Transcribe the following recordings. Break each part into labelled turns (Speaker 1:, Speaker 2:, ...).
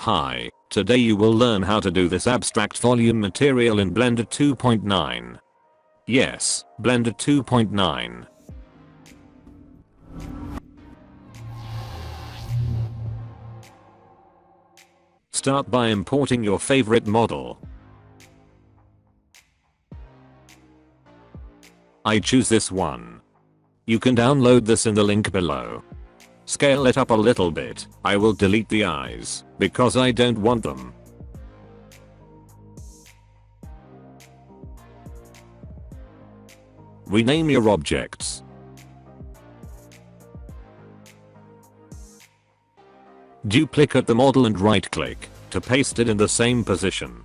Speaker 1: Hi, today you will learn how to do this abstract volume material in Blender 2.9. Yes, Blender 2.9. Start by importing your favorite model. I choose this one. You can download this in the link below. Scale it up a little bit. I will delete the eyes because I don't want them. Rename your objects. Duplicate the model and right click to paste it in the same position.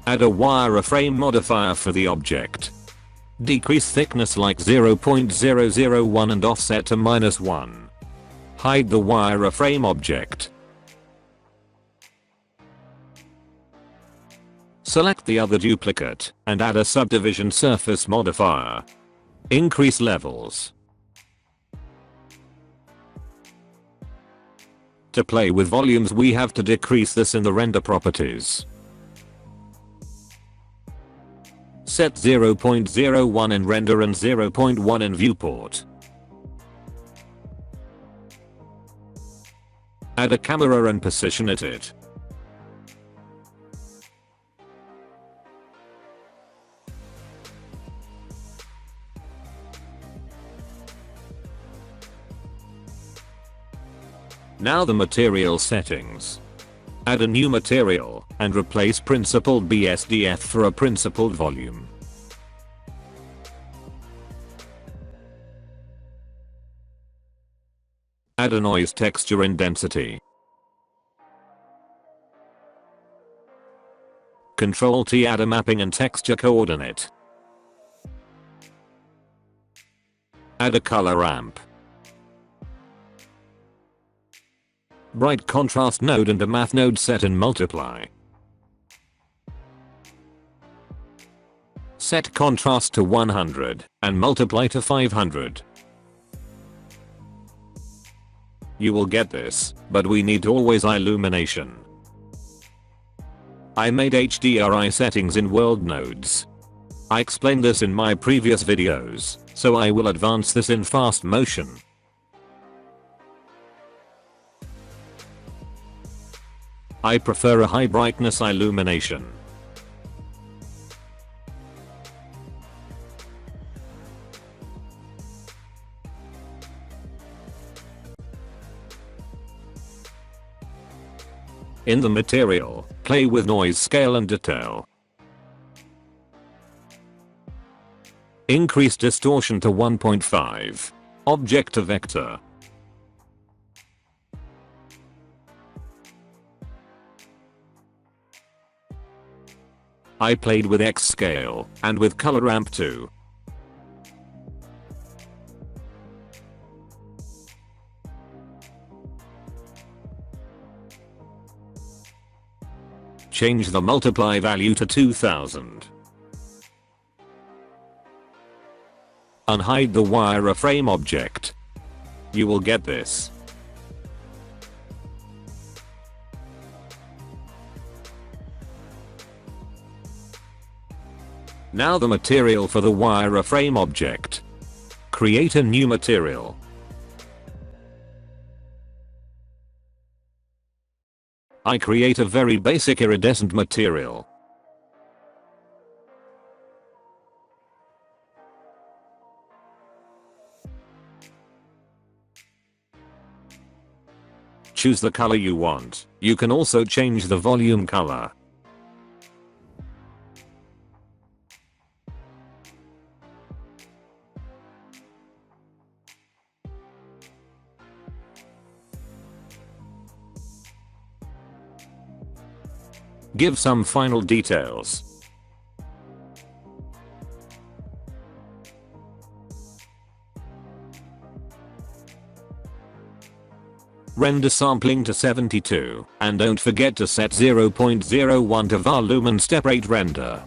Speaker 1: Add a wireframe modifier for the object. Decrease thickness like 0.001 and offset to -1. Hide the wireframe object. Select the other duplicate and add a subdivision surface modifier. Increase levels. To play with volumes we have to decrease this in the render properties. Set 0.01 in render and 0.1 in viewport. Add a camera and position it. Now the material settings. Add a new material and replace principled BSDF for a principled volume. Add a noise texture and density. Ctrl T, add a mapping and texture coordinate. Add a color ramp. Bright contrast node and a math node set in multiply. Set contrast to 100 and multiply to 500. You will get this, but we need always illumination. I made HDRI settings in world nodes. I explained this in my previous videos, so I will advance this in fast motion. I prefer a high brightness illumination. In the material, play with noise scale and detail. Increase distortion to 1.5. Object to vector. I played with X scale and with color ramp too. Change the multiply value to 2000. Unhide the wireframe object. You will get this. Now the material for the wireframe object. Create a new material. I create a very basic iridescent material. Choose the color you want. You can also change the volume color. Give some final details. Render sampling to 72, and don't forget to set 0.01 to volume and step rate render.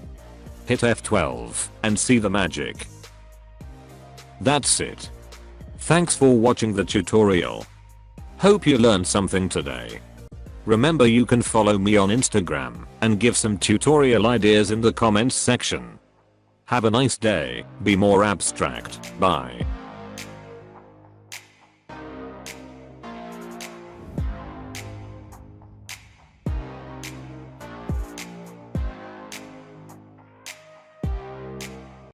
Speaker 1: Hit F12 and see the magic. That's it. Thanks for watching the tutorial. Hope you learned something today. Remember, you can follow me on Instagram and give some tutorial ideas in the comments section. Have a nice day, be more abstract, bye.